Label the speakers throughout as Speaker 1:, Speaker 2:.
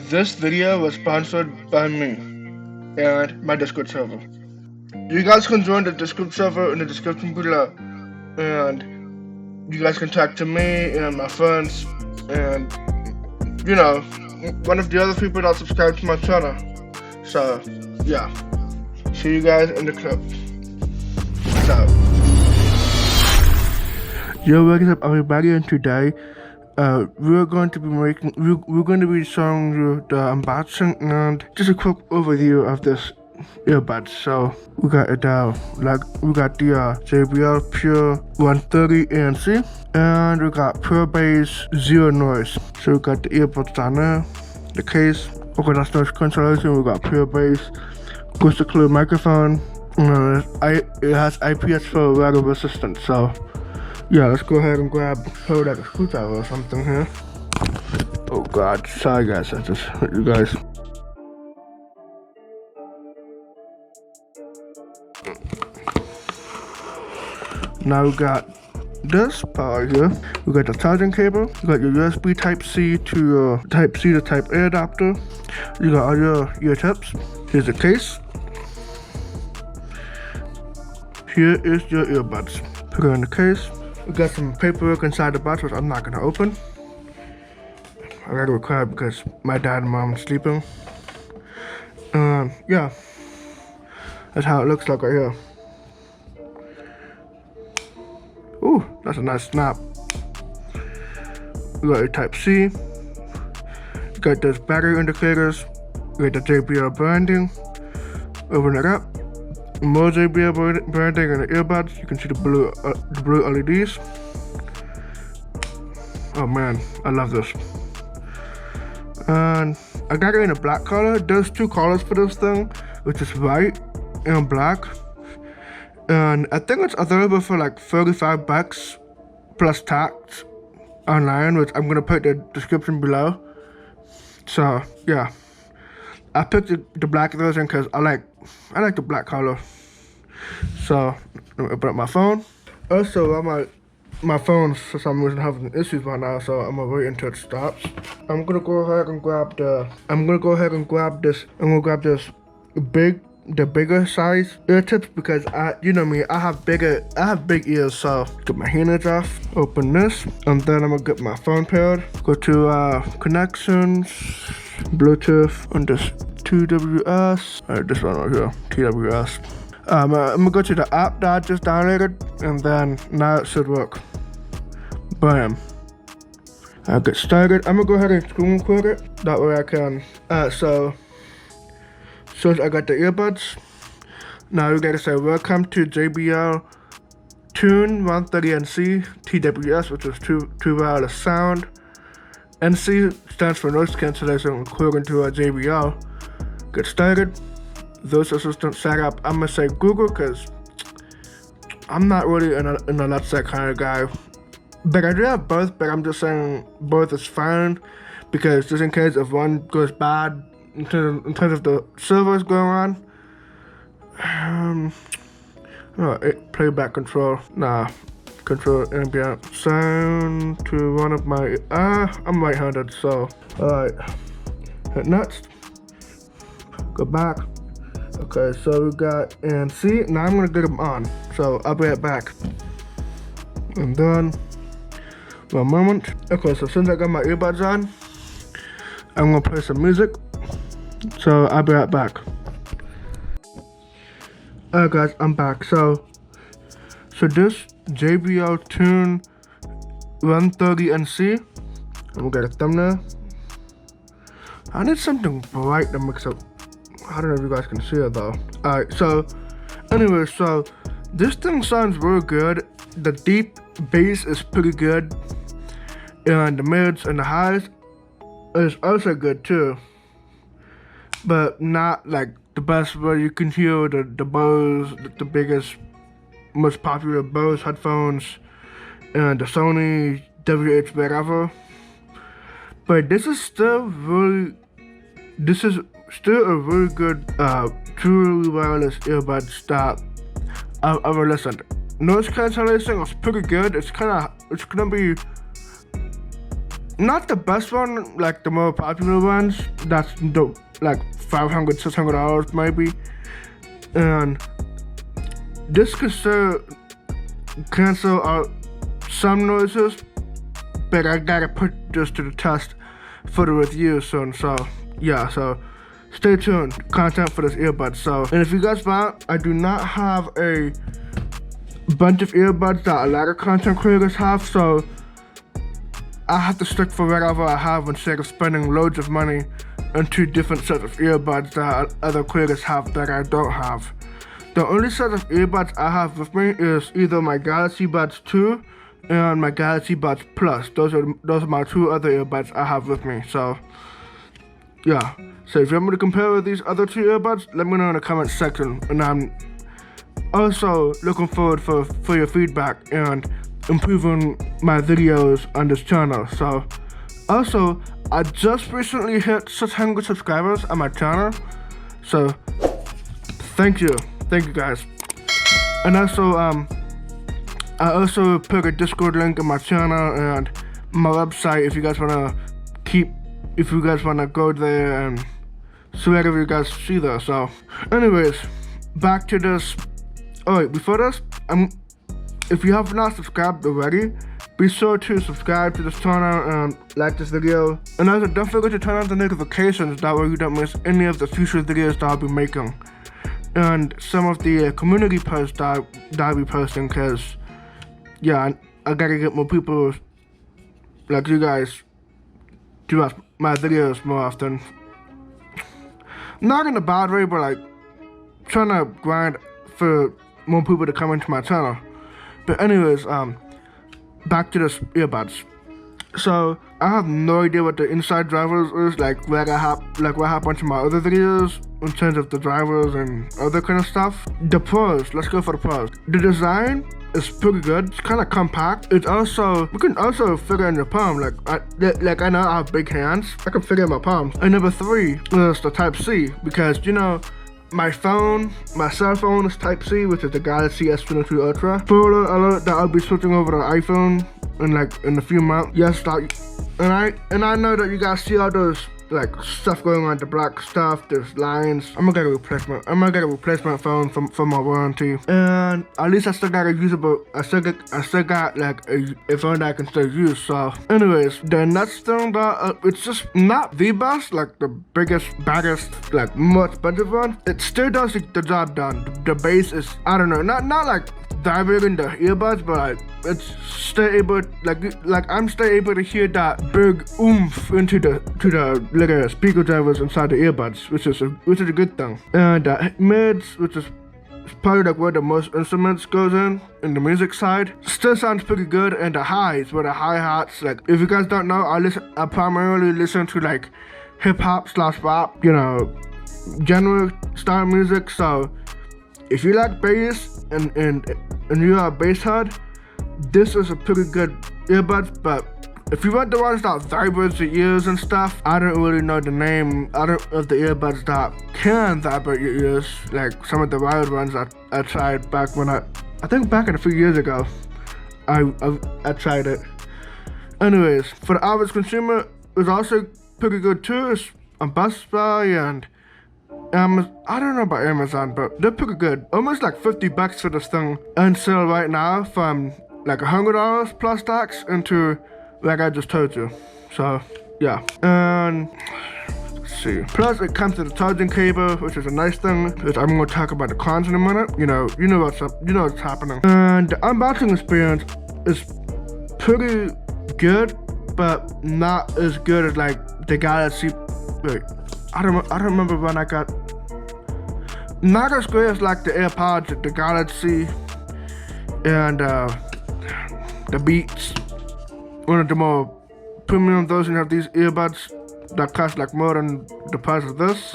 Speaker 1: This video was sponsored by me and my Discord server. You guys can join the Discord server in the description below, and you guys can talk to me and my friends and, you know, one of the other people that subscribe to my channel. So, yeah. See you guys in the clip. So. Yo, what is up, everybody? And today, we're going to be showing you the unboxing and just a quick overview of this earbuds. So we got it we got the JBL Pure 130 ANC, and we got Pure Bass Zero Noise. So we got the earbuds down there, the case. Okay, that's noise cancellation. We got Pure Bass, crystal clear microphone. It has IPS for rattle resistant. So yeah, let's go ahead and grab like a screwdriver or something here. Oh god, sorry guys, I just hurt you guys. Now we got this part here. We got the charging cable. You got your USB Type-C to Type-C to Type-A adapter. You got all your ear tips. Here's the case. Here is your earbuds. Put it in the case. We got some paperwork inside the box, which I'm not gonna open. I gotta record because my dad and mom are sleeping. Yeah, that's how it looks like right here. Ooh, that's a nice snap. We got your Type-C. You got those battery indicators. You got the JBL branding. Open it up. More JBL branding and the earbuds. You can see the blue LEDs. Oh man, I love this. And I got it in a black color. There's two colors for this thing, which is white and black. And I think it's available for like $35 plus tax online, which I'm gonna put in the description below. So yeah, I picked the black version because I like the black color. So I'm gonna open up my phone. Also, my phone for some reason having issues right now, so I'm gonna wait until it stops. I'm gonna go ahead and grab this. I'm gonna grab this bigger size ear tips because you know me, I have big ears. So get my hands off, open this, and then I'm gonna get my phone paired. Go to connections, Bluetooth, on this TWS. This one right here, TWS. I'm gonna go to the app that I just downloaded, and then now it should work. Bam. I'll get started. I'm gonna go ahead and screen record it. That way I can. So I got the earbuds. Now you gotta say welcome to JBL Tune 130 NC TWS, which is two wireless sound. NC stands for noise cancellation according to JBL. Get started. Voice assistant setup. I'm gonna say Google because I'm not really in a let's say kind of guy. But I do have both, but I'm just saying both is fine because just in case if one goes bad in terms of the servers going on. Playback control. Nah. Control ambient sound to one of my I'm right-handed, so alright. Hit next. Go back. Okay, so we got and see, now I'm gonna get them on. So I'll be right back. And then one moment. Okay, so since I got my earbuds on, I'm gonna play some music. So I'll be right back. Alright guys, I'm back. So this JBL Tune 130 NC. I'm gonna get a thumbnail. I need something bright to mix up. I don't know if you guys can see it though. Alright, so anyway, so this thing sounds real good. The deep bass is pretty good, and the mids and the highs is also good too, but not like the best where you can hear the Bose, the biggest, most popular Bose headphones, and the Sony WH whatever. But this is still a really good truly wireless earbuds that I've ever listened. Noise cancellation is pretty good. It's gonna be not the best one, like the more popular ones. That's the like $500, $600 maybe. And this could still cancel out some noises, but I gotta put this to the test for the review soon. So yeah, so stay tuned. Content for this earbud. So, and if you guys want, I do not have a bunch of earbuds that a lot of content creators have, so I have to stick for whatever I have instead of spending loads of money on 2 different sets of earbuds that other creators have that I don't have. The only set of earbuds I have with me is either my Galaxy Buds 2 and my Galaxy Buds Plus. Those are my 2 other earbuds I have with me. So yeah. So if you want me to compare with these other 2 earbuds, let me know in the comment section. And I'm also looking forward for your feedback and improving my videos on this channel. So also, I just recently hit 600 subscribers on my channel. So thank you guys. And also I also put a Discord link in my channel and my website if you guys wanna go there and see whatever you guys see there. So anyways, back to this. Oh wait, before this, if you have not subscribed already, be sure to subscribe to this channel and like this video. And also don't forget to turn on the notifications, that way you don't miss any of the future videos that I'll be making. And some of the community posts that I'll be posting, cause yeah, I gotta get more people like you guys to watch my videos more often. Not in a bad way, but like trying to grind for more people to come into my channel. But anyways, back to this earbuds. So I have no idea what the inside drivers is, like what happened to my other videos in terms of the drivers and other kind of stuff. The pros, let's go for the pros. The design is pretty good. It's kind of compact. It's also, you can also fit it in your palm. Like I know I have big hands. I can fit it in my palms. And number 3 is the Type-C, because you know, my cell phone is Type-C, which is the Galaxy S22 Ultra. Spoiler alert that I'll be switching over to iPhone in a few months. Yes, and I know that you guys see all those like stuff going on, the black stuff, there's lines. I'm gonna get a replacement phone from my warranty. And at least I still got I still got like a phone that I can still use. So anyways, the next thing that it's just not the best, like the biggest, baddest, like more expensive one. It still does the job done. The bass is, I don't know, not like diving in the earbuds, but like it's still able, like I'm still able to hear that big oomph into the little speaker drivers inside the earbuds, which is a good thing. And the mids, which is probably like where the most instruments goes in the music side, still sounds pretty good. And the highs, where the hi-hats, like if you guys don't know, I primarily listen to like hip-hop / rap, you know, genre style music. So if you like bass and you're a bass head, this is a pretty good earbuds. But if you want the ones that vibrate your ears and stuff, I don't really know the name of the earbuds that can vibrate your ears, like some of the wild ones I tried back when I think back in a few years ago. I tried it. Anyways, for the average consumer, it's also pretty good too. It's on Best Buy and I don't know about Amazon, but they're pretty good. Almost like $50 for this thing on sale right now, from like $100 plus tax into like I just told you. So yeah, and let's see. Plus it comes with a charging cable, which is a nice thing, which I'm gonna talk about the cons in a minute. You know what's happening. And the unboxing experience is pretty good, but not as good as like the Galaxy. Wait, I don't remember when I got. Not as great as like the AirPods, the Galaxy, and the Beats. One of the more premium versions of these earbuds that cost like more than the price of this.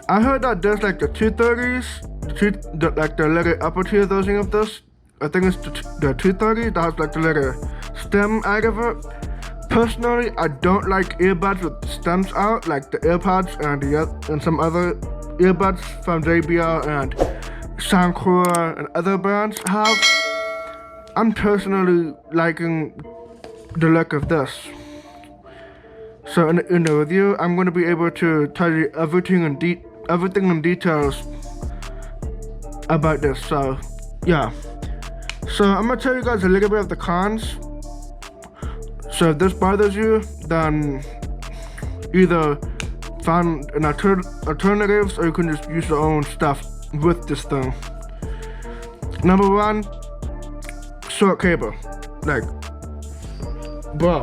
Speaker 1: I heard that there's like the 230s, like the little upper tier version of this. I think it's the 230 that has like the little stem out of it. Personally, I don't like earbuds with stems out, like the AirPods and some other earbuds from JBL and Soundcore and other brands have. I'm personally liking the look of this. So in the review, I'm going to be able to tell you everything in details about this. So yeah. So I'm gonna tell you guys a little bit of the cons. So if this bothers you, then either find an alternatives, or you can just use your own stuff with this thing. Number one, short cable. Like, bro,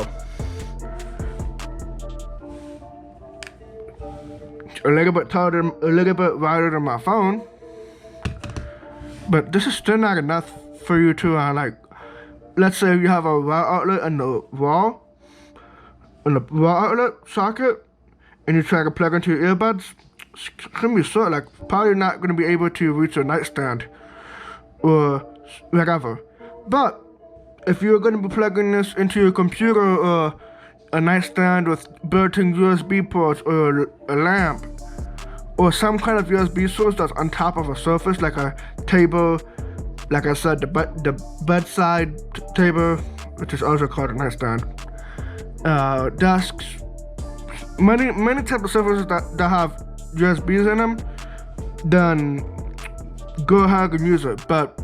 Speaker 1: a little bit wider than my phone, but this is still not enough for you to like. Let's say you have a wall outlet in the wall outlet socket, and you try to plug into your earbuds. It's gonna be short, like probably not gonna be able to reach a nightstand or whatever. But if you're gonna be plugging this into your computer or a nightstand with built-in USB ports or a lamp or some kind of USB source that's on top of a surface like a table, like I said, the bedside table, which is also called a nightstand, desks, many types of surfaces that have USBs in them, then go ahead and use it. But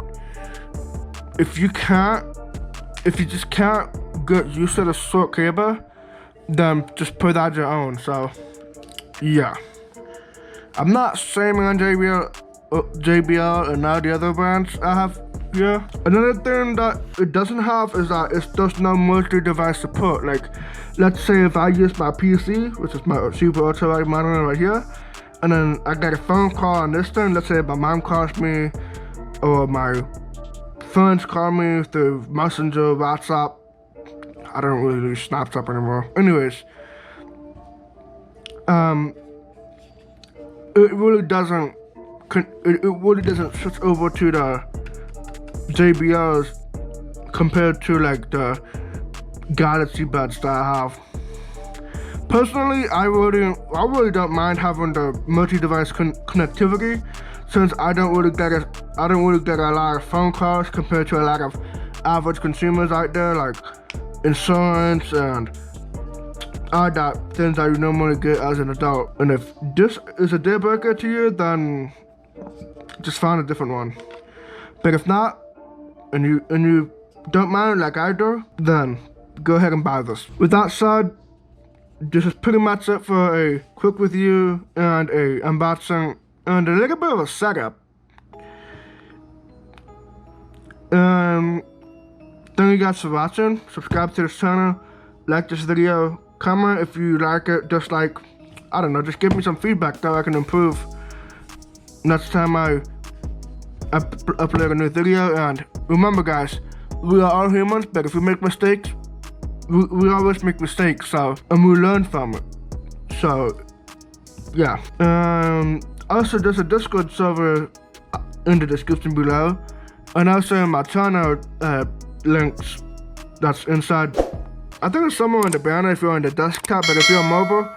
Speaker 1: if you just can't get used to the short cable, then just put out your own. So yeah, I'm not shaming on JBL and all the other brands I have here. Another thing that it doesn't have is that it does no multi-device support. Like, let's say if I use my PC, which is my super ultra monitor right here, and then I got a phone call on this thing. Let's say my mom calls me, or my friends call me through Messenger, WhatsApp. I don't really use Snapchat anymore. Anyways, it really doesn't switch over to the JBLs compared to like the Galaxy buds that I have. Personally, I really don't mind having the multi-device connectivity, since I don't really get a lot of phone calls compared to a lot of average consumers out there, like insurance and all that things that you normally get as an adult. And if this is a deal breaker to you, then just find a different one. But if not, and you don't mind like I do, then go ahead and buy this. With that said, this is pretty much it for a quick review and a unboxing and a little bit of a setup. Thank you guys for watching. Subscribe to this channel, like this video, comment if you like it, dislike, I don't know, just give me some feedback that I can improve next time I upload a new video. And remember guys, we are all humans, but if we make mistakes, we always make mistakes, so, and we learn from it. So yeah. Also there's a Discord server in the description below, and also in my channel links that's inside. I think it's somewhere in the banner if you're on the desktop, but if you're on mobile,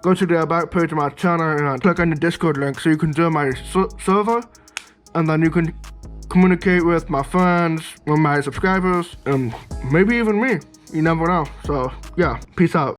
Speaker 1: go to the about page of my channel and click on the Discord link so you can join my server, and then you can communicate with my friends, with my subscribers, and maybe even me. You never know. So yeah, peace out.